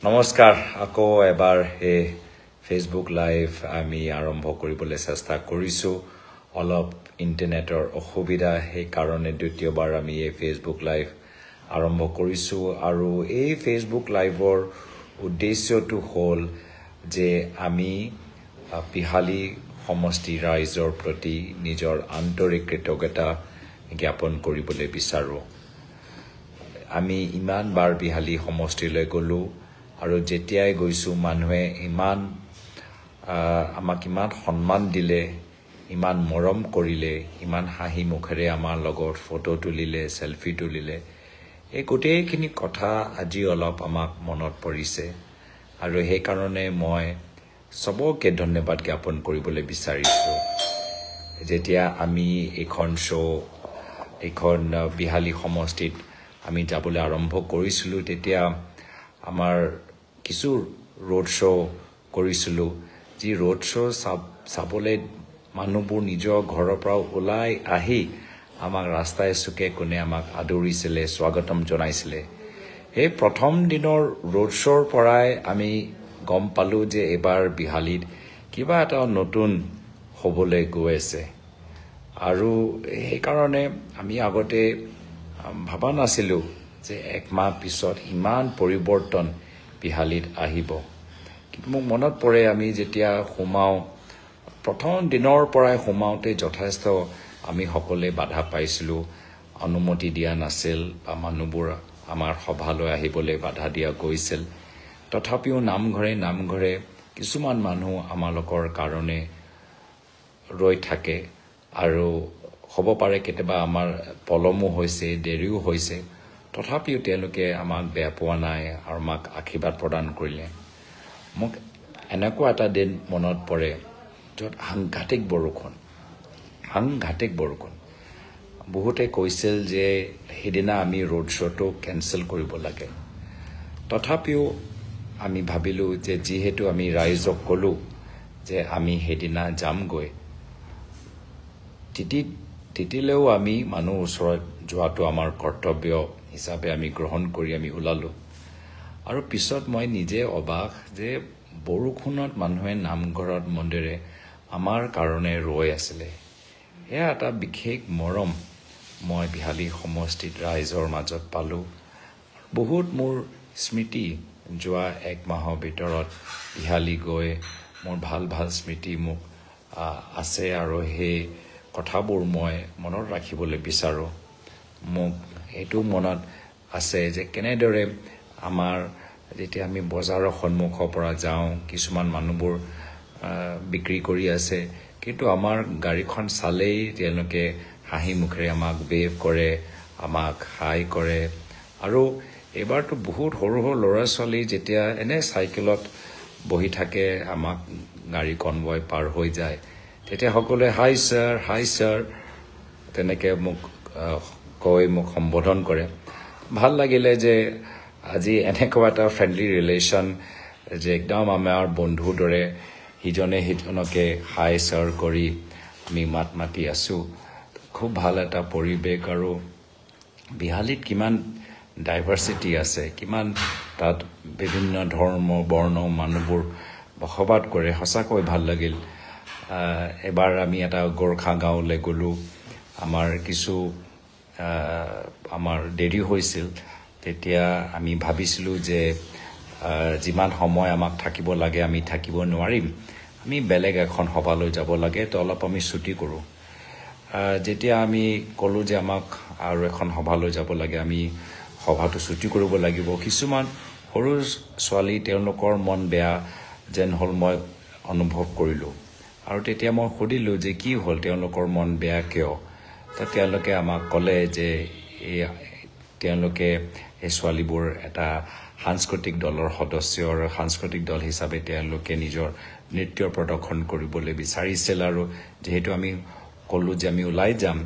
নমস্কাৰ আকৌ এবাৰ এই ফেচবুক লাইভ আমি আৰম্ভ কৰিবলৈ চেষ্টা কৰিছো অলপ ইন্টাৰনেটৰ অসুবিধা সেই কাৰণে দ্বিতীয়বাৰ আমি এই ফেচবুক লাইভ আৰম্ভ কৰিছো আৰু এই ফেচবুক লাইভৰ উদ্দেশ্যটো হ'ল যে আমি পিহালী সমষ্টি ৰাইজৰ প্ৰতি নিজৰ আন্তৰিক কৃতজ্ঞতা জ্ঞাপন কৰিবলৈ বিচাৰো আমি ইমান বাৰ পিহালী সমষ্টিলৈ গলো আৰু যেতিয়াই গৈছো মানুহে আমাক ইমান সন্মান দিলে ইমান মৰম কৰিলে ইমান হাঁহি মুখেৰে আমাৰ লগত ফটো তুলিলে সেলফি তুলিলে এই গোটেইখিনি কথা আজি অলপ আমাক মনত পৰিছে আৰু সেই কাৰণে মই সবকে ধন্যবাদ জ্ঞাপন কৰিবলৈ বিচাৰিছো যেতিয়া আমি এখন বিহালী সমষ্টিত আমি যাবলৈ আৰম্ভ কৰিছিলো তেতিয়া আমাৰ কিছু ৰোড শ্ব কৰিছিলো যি ৰোড শ্ব চাবলৈ মানুহবোৰ নিজৰ ঘৰৰ পৰা ওলাই আহি আমাক ৰাস্তাই চুকে কোনে আমাক আদৰিছিলে স্বাগতম জনাইছিলে এই প্ৰথম দিনৰ ৰোড শ্ব'ৰ পৰাই আমি গম পালো যে এবাৰ বিহালীত কিবা এটা নতুন হ'বলৈ গৈ আছে আৰু এই কাৰণে আমি আগতে ভাবা নাছিলো যে এক মাহ পিছত ইমান পৰিৱৰ্তন পিহালীত আহিব কিন্তু মোক মনত পৰে আমি যেতিয়া সোমাও প্ৰথম দিনৰ পৰাই সোমাওতে যথেষ্ট আমি সকলোৱে বাধা পাইছিলো অনুমতি দিয়া নাছিল বা মানুহবোৰ আমাৰ সভালৈ আহিবলৈ বাধা দিয়া গৈছিল তথাপিও নামঘৰে কিছুমান মানুহ আমালোকৰ কাৰণে ৰৈ থাকে আৰু হ'ব পাৰে কেতিয়াবা আমাৰ পলমো হৈছে দেৰিও হৈছে তথাপিও তেওঁলোকে আমাক বেয়া পোৱা নাই আৰু আমাক আশীৰ্বাদ প্ৰদান কৰিলে মোক এনেকুৱা এটা দিন মনত পৰে য'ত সাংঘাতিক বৰষুণ বহুতে কৈছিল যে সেইদিনা আমি ৰোড শ্ব'টো কেনচেল কৰিব লাগে তথাপিও আমি ভাবিলো যে যিহেতু আমি ৰাইজক ক'লো যে আমি সেইদিনা যামগৈ তিতিলেও আমি মানুহ ওচৰত যোৱাটো আমাৰ কৰ্তব্য হিচাপে আমি গ্ৰহণ কৰি আমি ওলালো আৰু পিছত মই নিজে অবাক যে বৰষুণত মানুহে নামঘৰত মন্দিৰে আমাৰ কাৰণে ৰৈ আছিলে এয়া এটা বিশেষ মৰম মই বিহালী সমষ্টিত ৰাইজৰ মাজত পালো বহুত মোৰ স্মৃতি যোৱা এক মাহৰ ভিতৰত বিহালী গৈ মোৰ ভাল স্মৃতি মোক আছে আৰু সেই কথাবোৰ মই মনত ৰাখিবলৈ বিচাৰো মোক এইটো মনত আছে যে কেনেদৰে আমাৰ যেতিয়া আমি বজাৰৰ সন্মুখৰ পৰা যাওঁ কিছুমান মানুহবোৰ বিক্ৰী কৰি আছে কিন্তু আমাৰ গাড়ীখন চালেই তেওঁলোকে হাঁহি মুখেৰে আমাক ৱেভ কৰে আমাক হাই কৰে আৰু এবাৰতো বহুত সৰু ল'ৰা ছোৱালী যেতিয়া এনে চাইকেলত বহি থাকে আমাক গাড়ী কনভয় পাৰ হৈ যায় তেতিয়া সকলোৱে হাই ছাৰ তেনেকে মোক মোক সম্বোধন কৰে ভাল লাগিলে যে আজি এনেকুৱা এটা ফ্ৰেণ্ডলি ৰিলেশ্যন যে একদম আমাৰ বন্ধুৰ দৰে সিজনে সিজনকে হাই ছাৰ কৰি আমি মাতি আছো খুব ভাল এটা পৰিৱেশ আৰু বিহালীত কিমান ডাইভাৰ্চিটি আছে কিমান তাত বিভিন্ন ধৰ্ম বৰ্ণ মানুহবোৰ বসবাস কৰে সঁচাকৈ ভাল লাগিল এবাৰ আমি এটা গোৰ্খা গাঁৱলৈ গলো আমাৰ কিছু আমাৰ দেৰি হৈছিল তেতিয়া আমি ভাবিছিলো যে যিমান সময় আমাক থাকিব লাগে আমি থাকিব নোৱাৰিম আমি বেলেগ এখন সভালৈ যাব লাগে তো অলপ আমি ছুটি কৰো যেতিয়া আমি ক'লো যে আমাক আৰু এখন সভালৈ যাব লাগে আমি সভাটো ছুটি কৰিব লাগিব কিছুমান সৰু ছোৱালী তেওঁলোকৰ মন বেয়া যেন হ'ল মই অনুভৱ কৰিলো আৰু তেতিয়া মই সুধিলো যে কি হ'ল তেওঁলোকৰ মন বেয়া কিয় তো তেওঁলোকে আমাক ক'লে যে তেওঁলোকে এই ছোৱালীবোৰ এটা সাংস্কৃতিক দলৰ সদস্য আৰু সাংস্কৃতিক দল হিচাপে তেওঁলোকে নিজৰ নৃত্য প্ৰদৰ্শন কৰিবলৈ বিচাৰিছিল আৰু যেহেতু আমি ক'লো যে আমি ওলাই যাম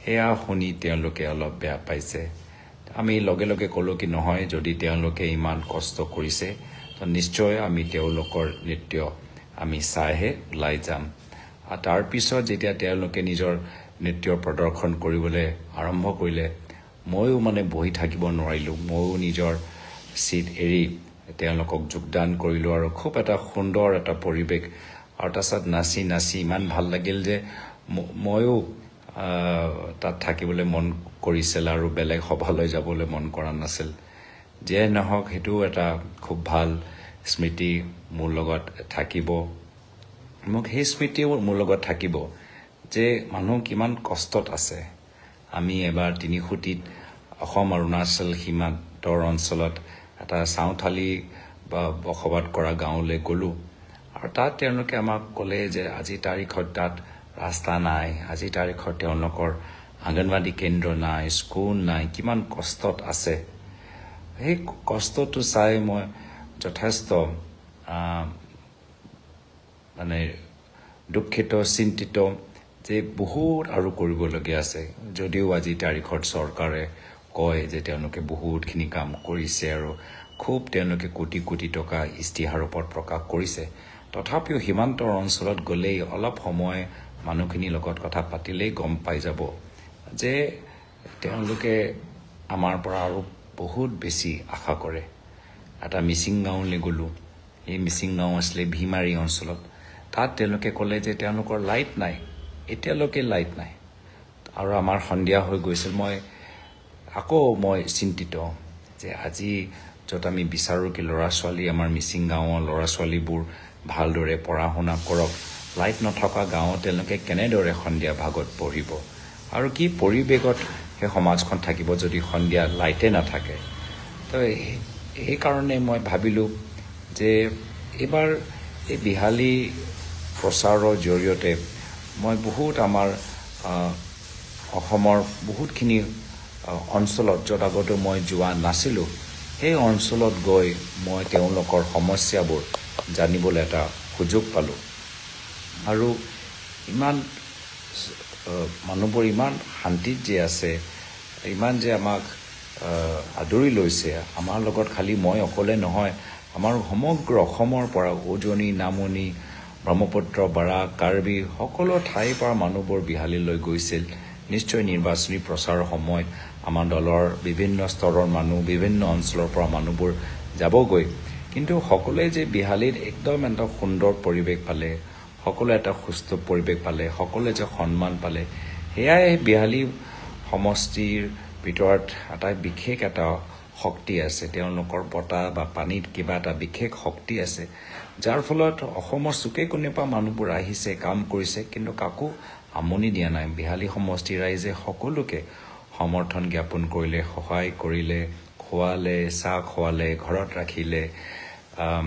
এয়া শুনি তেওঁলোকে অলপ বেয়া পাইছে আমি লগে ক'লো কি নহয় যদি তেওঁলোকে ইমান কষ্ট কৰিছে তো নিশ্চয় আমি তেওঁলোকৰ নৃত্য আমি চাইহে ওলাই যাম আৰু তাৰ পিছত যেতিয়া তেওঁলোকে নিজৰ নৃত্য প্ৰদৰ্শন কৰিবলৈ আৰম্ভ কৰিলে ময়ো বহি থাকিব নোৱাৰিলো ময়ো নিজৰ সিট এৰি তেওঁলোকক যোগদান কৰিলোঁ আৰু খুব এটা সুন্দৰ এটা পৰিৱেশ আৰু তাৰপিছত নাচি নাচি ইমান ভাল লাগিল যে ময়ো তাত থাকিবলৈ মন কৰিছিল আৰু বেলেগ সভালৈ যাবলৈ মন কৰা নাছিল যিয়ে নহওক সেইটো এটা খুব ভাল স্মৃতি মোৰ লগত থাকিব মোক সেই স্মৃতিও মোৰ লগত থাকিব যে মানুহ কিমান কষ্টত আছে আমি এবাৰ তিনিখুটিত অসম অৰুণাচল সীমান্তৰ অঞ্চলত এটা চাওঁথালি বা বসবাস কৰা গাঁৱলৈ গ'লোঁ আৰু তাত তেওঁলোকে আমাক ক'লে যে আজি তাৰিখত তাত ৰাস্তা নাই আজি তাৰিখত তেওঁলোকৰ আংগনবাড়ী কেন্দ্ৰ নাই স্কুল নাই কিমান কষ্টত আছে সেই কষ্টটো চাই মই যথেষ্ট মানে দুখিত চিন্তিত যে বহুত আৰু কৰিবলগীয়া আছে যদিও আজি তাৰিখত চৰকাৰে কয় যে তেওঁলোকে বহুতখিনি কাম কৰিছে আৰু খুব তেওঁলোকে কোটি কোটি টকা ইস্তিহাৰৰ ওপৰত প্ৰকাশ কৰিছে তথাপিও সীমান্তৰ অঞ্চলত গ'লেই অলপ সময় মানুহখিনিৰ লগত কথা পাতিলেই গম পাই যাব যে তেওঁলোকে আমাৰ পৰা আৰু বহুত বেছি আশা কৰে এটা মিচিং গাঁৱলৈ গ'লোঁ এই মিচিং গাঁও আছিলে ভীমাৰী অঞ্চলত তাত তেওঁলোকে ক'লে যে তেওঁলোকৰ লাইট নাই এতিয়ালৈকে লাইট নাই আৰু আমাৰ সন্ধিয়া হৈ গৈছিল মই চিন্তিত যে আজি য'ত আমি বিচাৰোঁ কি ল'ৰা ছোৱালী আমাৰ মিচিং গাঁৱৰ ল'ৰা ছোৱালীবোৰ ভালদৰে পঢ়া শুনা কৰক লাইট নথকা গাঁৱত তেওঁলোকে কেনেদৰে সন্ধিয়া ভাগত পঢ়িব আৰু কি পৰিৱেশত সেই সমাজখন থাকিব যদি সন্ধিয়া লাইটে নাথাকে তো সেইকাৰণে মই ভাবিলোঁ যে এইবাৰ এই বিহালী প্ৰচাৰৰ জৰিয়তে মই বহুত আমাৰ অসমৰ বহুতখিনি অঞ্চলত য'ত আগতে মই যোৱা নাছিলোঁ সেই অঞ্চলত গৈ মই তেওঁলোকৰ সমস্যাবোৰ জানিবলৈ এটা সুযোগ পালোঁ আৰু ইমান মানুহবোৰ ইমান শান্তিত যে আছে ইমান যে আমাক আদৰি লৈছে আমাৰ লগত খালি মই অকলে নহয় আমাৰ সমগ্ৰ অসমৰ পৰা উজনি নামনি ব্ৰহ্মপুত্ৰ বৰাক কাৰ্বি সকলো ঠাইৰ পৰা মানুহবোৰ বিহালীলৈ গৈছিল নিশ্চয় নিৰ্বাচনী প্ৰচাৰৰ সময়ত আমাৰ দলৰ বিভিন্ন স্তৰৰ মানুহ বিভিন্ন অঞ্চলৰ পৰা মানুহবোৰ যাবগৈ কিন্তু সকলোৱে যে বিহালীত একদম এটা সুন্দৰ পৰিৱেশ পালে সকলোৱে এটা সুস্থ পৰিৱেশ পালে সকলোৱে যে সন্মান পালে সেয়াই বিহালী সমষ্টিৰ ভিতৰত এটা বিশেষ এটা শক্তি আছে তেওঁলোকৰ বতাহ বা পানীত কিবা এটা বিশেষ শক্তি আছে যাৰ ফলত অসমৰ চুকে কোণে পৰা মানুহবোৰ আহিছে কাম কৰিছে কিন্তু কাকো আমনি দিয়া নাই বিহালী সমষ্টিৰ ৰাইজে সকলোকে সমৰ্থন জ্ঞাপন কৰিলে সহায় কৰিলে খোৱালে চাহ খোৱালে ঘৰত ৰাখিলে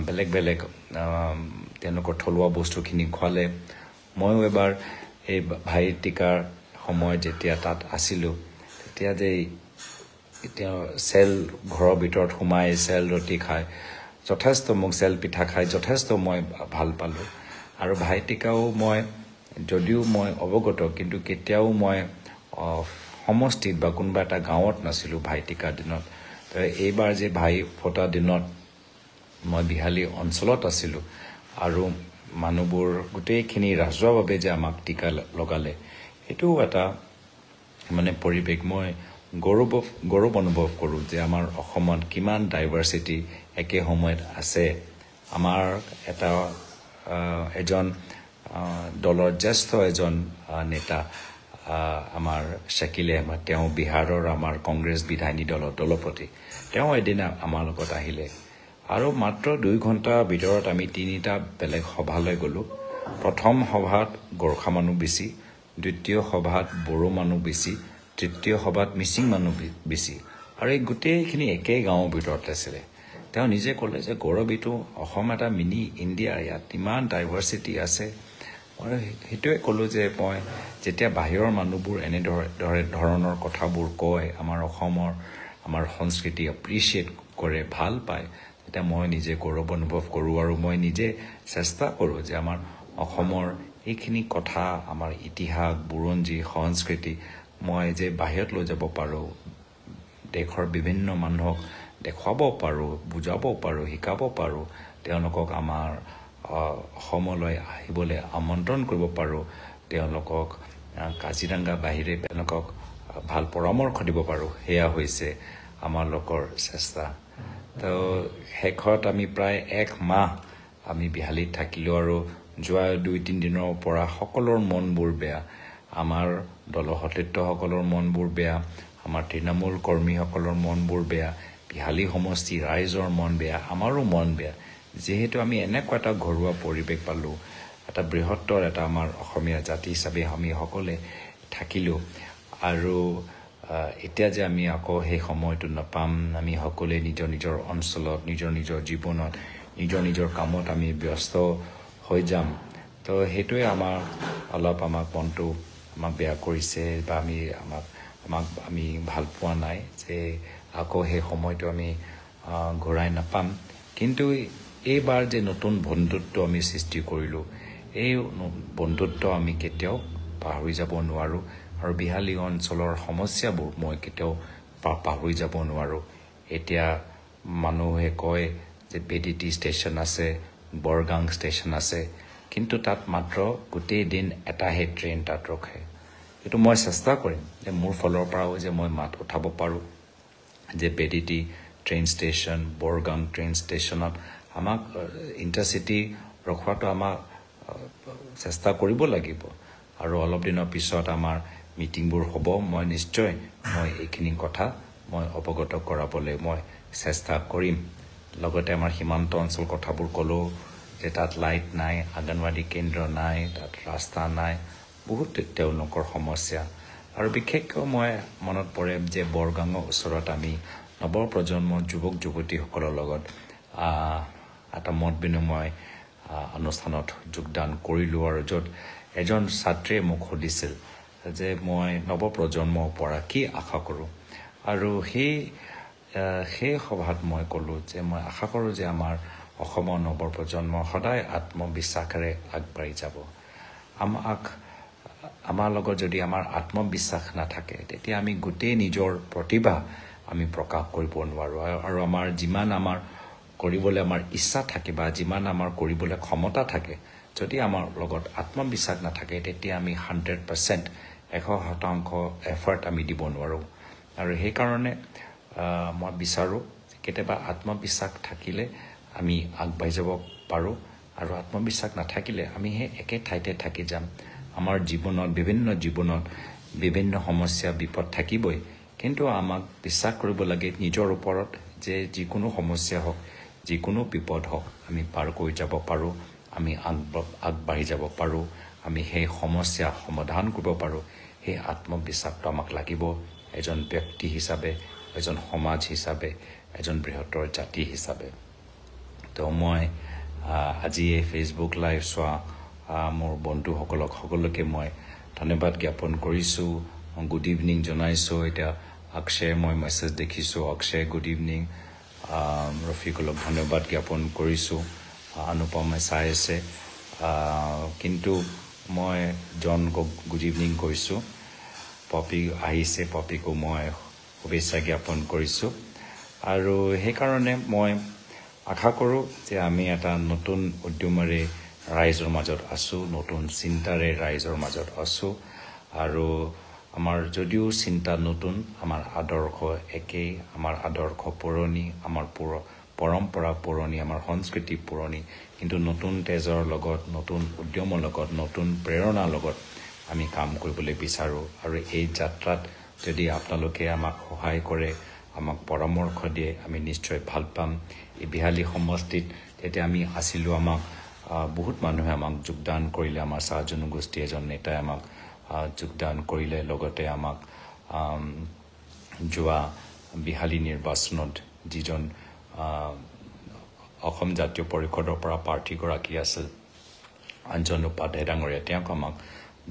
বেলেগ বেলেগ তেওঁলোকৰ থলুৱা বস্তুখিনি খোৱালে ময়ো এবাৰ এই ভাইটিকাৰ সময়ত যেতিয়া তাত আছিলোঁ তেতিয়া যে তেওঁ চেল ঘৰৰ ভিতৰত সোমাই চেল ৰুটি খাই যথেষ্ট মোক চেল পিঠা খাই যথেষ্ট মই ভাল পালোঁ আৰু ভাইটিকাও মই যদিও মই অৱগত কিন্তু কেতিয়াও মই সমষ্টিত বা কোনোবা এটা গাঁৱত নাছিলোঁ ভাইটিকাৰ দিনত তো এইবাৰ যে ভাই ফটা দিনত মই বিহালী অঞ্চলত আছিলোঁ আৰু মানুহবোৰ গোটেইখিনি ৰাজহুৱাভাৱে যে আমাক টিকা লগালে এইটোও এটা মানে পৰিৱেশ মই গৌৰৱ অনুভৱ কৰোঁ যে আমাৰ অসমত কিমান ডাইভাৰ্চিটি একে সময়ত আছে আমাৰ এটা এজন দলৰ জ্যেষ্ঠ এজন নেতা আমাৰ শ্বাকিল আহমেদ তেওঁ বিহাৰৰ আমাৰ কংগ্ৰেছ বিধায়িনী দলৰ দলপতি তেওঁ এদিন আমাৰ লগত আহিলে আৰু মাত্ৰ 2 ঘণ্টাৰ ভিতৰত আমি 3টা বেলেগ সভালৈ গ'লোঁ প্ৰথম সভাত গোৰ্খা মানুহ বেছি দ্বিতীয় সভাত বড়ো মানুহ বেছি তৃতীয় সভাত মিচিং মানুহ বেছি আৰু এই গোটেইখিনি একে গাঁৱৰ ভিতৰত আছিলে তেওঁ নিজে ক'লে যে গৌৰৱীটো অসম এটা মিনি ইণ্ডিয়া ইয়াত ইমান ডাইভাৰ্চিটি আছে মই সেইটোৱে ক'লোঁ যে মই যেতিয়া বাহিৰৰ মানুহবোৰ ধৰণৰ কথাবোৰ কয় আমাৰ অসমৰ আমাৰ সংস্কৃতি এপ্ৰিচিয়েট কৰে ভাল পায় তেতিয়া মই নিজে গৌৰৱ অনুভৱ কৰোঁ আৰু মই নিজে চেষ্টা কৰোঁ যে আমাৰ অসমৰ এইখিনি কথা আমাৰ ইতিহাস বুৰঞ্জী সংস্কৃতি মই যে বাহিৰত লৈ যাব পাৰোঁ দেশৰ বিভিন্ন মানুহক দেখুৱাব পাৰোঁ বুজাব পাৰোঁ শিকাব পাৰোঁ তেওঁলোকক আমাৰ অসমলৈ আহিবলৈ আমন্ত্ৰণ কৰিব পাৰোঁ তেওঁলোকক কাজিৰঙা বাহিৰে তেওঁলোকক ভাল পৰামৰ্শ দিব পাৰোঁ সেয়া হৈছে আমাৰ লোকৰ চেষ্টা তো শেষত আমি প্ৰায় 1 মাহ আমি বিহালীত থাকিলোঁ আৰু যোৱা 2-3 দিনৰ পৰা সকলোৰ মনবোৰ বেয়া আমাৰ দলৰ সতীৰ্থসকলৰ মনবোৰ বেয়া আমাৰ তৃণমূল কৰ্মীসকলৰ মনবোৰ বেয়া বিহালী সমষ্টি ৰাইজৰ মন বেয়া আমাৰো মন বেয়া যেহেতু আমি এনেকুৱা এটা ঘৰুৱা পৰিৱেশ পালোঁ এটা বৃহত্তৰ এটা আমাৰ অসমীয়া জাতি হিচাপে আমি সকলে থাকিলোঁ আৰু এতিয়া যে আমি আকৌ সেই সময়টো নাপাম আমি সকলোৱে নিজৰ নিজৰ অঞ্চলত নিজৰ নিজৰ জীৱনত নিজৰ নিজৰ কামত আমি ব্যস্ত হৈ যাম তো সেইটোৱে আমাৰ অলপ আমাক মনটো আমাক বেয়া কৰিছে বা আমাক আমি ভাল পোৱা নাই যে আকৌ সেই সময়টো আমি ঘূৰাই নাপাম কিন্তু এইবাৰ যে নতুন বন্ধুত্ব আমি সৃষ্টি কৰিলোঁ এই বন্ধুত্ব আমি কেতিয়াও পাহৰি যাব নোৱাৰোঁ আৰু বিহালী অঞ্চলৰ সমস্যাবোৰ মই কেতিয়াও পাহৰি যাব নোৱাৰোঁ এতিয়া মানুহে কয় যে বেডিটি ষ্টেচন আছে বৰগাং ষ্টেচন আছে কিন্তু তাত মাত্ৰ গোটেই দিন এটাহে ট্ৰেইন তাত ৰখে এইটো মই চেষ্টা কৰিম যে মোৰ ফালৰ পৰাও যে মই মাত উঠাব পাৰোঁ যে বেডিটি ট্ৰেইন ষ্টেচন বৰগাং ট্ৰেইন ষ্টেচনত আমাক ইণ্টাৰচিটি ৰখোৱাটো আমাক চেষ্টা কৰিব লাগিব আৰু অলপ দিনৰ পিছত আমাৰ মিটিংবোৰ হ'ব মই নিশ্চয় মই এইখিনি কথা মই অৱগত কৰাবলৈ মই চেষ্টা কৰিম লগতে আমাৰ সীমান্ত অঞ্চল কথাবোৰ ক'লোঁ যে তাত লাইট নাই আংগনৱাড়ী কেন্দ্ৰ নাই তাত ৰাস্তা নাই বহুত তেওঁলোকৰ সমস্যা আৰু বিশেষকৈ মই মনত পৰে যে বৰগাঙৰ ওচৰত আমি নৱপ্ৰজন্মৰ যুৱক যুৱতীসকলৰ লগত এটা মত বিনিময় অনুষ্ঠানত যোগদান কৰিলোঁ আৰু য'ত এজন ছাত্ৰীয়ে মোক সুধিছিল যে মই নৱপ্ৰজন্মৰ পৰা কি আশা কৰোঁ আৰু সেই সভাত মই ক'লোঁ যে মই আশা কৰোঁ যে আমাৰ অসমৰ নৱপ্ৰজন্ম সদায় আত্মবিশ্বাসেৰে আগবাঢ়ি যাব আমাৰ লগত যদি আমাৰ আত্মবিশ্বাস নাথাকে তেতিয়া আমি গোটেই নিজৰ প্ৰতিভা আমি প্ৰকাশ কৰিব নোৱাৰোঁ আৰু আমাৰ যিমান আমাৰ কৰিবলৈ আমাৰ ইচ্ছা থাকে বা যিমান আমাৰ কৰিবলৈ ক্ষমতা থাকে যদি আমাৰ লগত আত্মবিশ্বাস নাথাকে তেতিয়া আমি 100% 100% এফৰ্ট আমি দিব নোৱাৰোঁ আৰু সেইকাৰণে মই বিচাৰোঁ কেতিয়াবা আত্মবিশ্বাস থাকিলে আমি আগবাঢ়ি যাব পাৰোঁ আৰু আত্মবিশ্বাস নাথাকিলে আমি সেই একে ঠাইতে থাকি যাম আমাৰ জীৱনত বিভিন্ন সমস্যা বিপদ থাকিবই কিন্তু আমাক বিশ্বাস কৰিব লাগে নিজৰ ওপৰত যে যিকোনো সমস্যা হওক যিকোনো বিপদ হওক আমি পাৰ কৰি যাব পাৰোঁ আমি আগবাঢ়ি যাব পাৰোঁ আমি সেই সমস্যা সমাধান কৰিব পাৰোঁ সেই আত্মবিশ্বাসটো আমাক লাগিব এজন ব্যক্তি হিচাপে এজন সমাজ হিচাপে এজন বৃহত্তৰ জাতি হিচাপে তো মই আজি এই ফেচবুক লাইভ চোৱা মোৰ বন্ধুসকলক সকলোকে মই ধন্যবাদ জ্ঞাপন কৰিছোঁ গুড ইভিনিং জনাইছোঁ এতিয়া অক্ষয় মই মেছেজ দেখিছোঁ অক্ষয় গুড ইভিনিং ৰফিকুলক ধন্যবাদ জ্ঞাপন কৰিছোঁ অনুপমে চাই আছে কিন্তু মই জনক গুড ইভিনিং কৈছোঁ পপি আহিছে পপিকো মই শুভেচ্ছা জ্ঞাপন কৰিছোঁ আৰু সেইকাৰণে মই আশা কৰোঁ যে আমি এটা নতুন উদ্যমেৰে ৰাইজৰ মাজত আছোঁ নতুন চিন্তাৰে ৰাইজৰ মাজত আছোঁ আৰু আমাৰ যদিও চিন্তা নতুন আমাৰ আদৰ্শ একেই আমাৰ আদৰ্শ পুৰণি আমাৰ পৰম্পৰা পুৰণি আমাৰ সংস্কৃতি পুৰণি কিন্তু নতুন তেজৰ লগত নতুন উদ্যমৰ লগত নতুন প্ৰেৰণাৰ লগত আমি কাম কৰিবলৈ বিচাৰোঁ আৰু এই যাত্ৰাত যদি আপোনালোকে আমাক সহায় কৰে আমাক পৰামৰ্শ দিয়ে আমি নিশ্চয় ভাল পাম এই বিহালী সমষ্টিত তেতিয়া আমি আছিলোঁ আমাক বহুত মানুহে আমাক যোগদান কৰিলে আমাৰ চাহ জনগোষ্ঠী এজন নেতাই আমাক যোগদান কৰিলে লগতে আমাক যোৱা বিহালী নিৰ্বাচনত যিজন অসম জাতীয় পৰিষদৰ পৰা প্ৰাৰ্থীগৰাকী আছিল অঞ্জন উপাধ্যায় ডাঙৰীয়া তেওঁক আমাক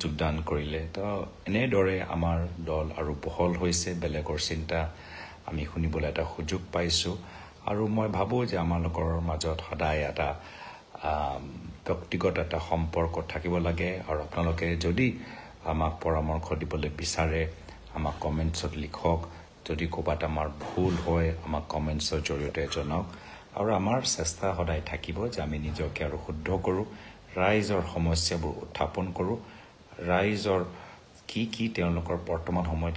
যোগদান কৰিলে তো এনেদৰে আমাৰ দল আৰু বহল হৈছে বেলেগৰ চিন্তা আমি শুনিবলৈ এটা সুযোগ পাইছোঁ আৰু মই ভাবোঁ যে আমালোকৰ মাজত সদায় এটা ব্যক্তিগত এটা সম্পৰ্ক থাকিব লাগে আৰু আপোনালোকে যদি আমাক পৰামৰ্শ দিবলৈ বিচাৰে আমাক কমেণ্টছত লিখক যদি ক'ৰবাত আমাৰ ভুল হয় আমাক কমেণ্টছৰ জৰিয়তে জনাওক আৰু আমাৰ চেষ্টা সদায় থাকিব যে আমি নিজকে আৰু শুদ্ধ কৰোঁ ৰাইজৰ সমস্যাবোৰ উত্থাপন কৰোঁ ৰাইজৰ কি তেওঁলোকৰ বৰ্তমান সময়ত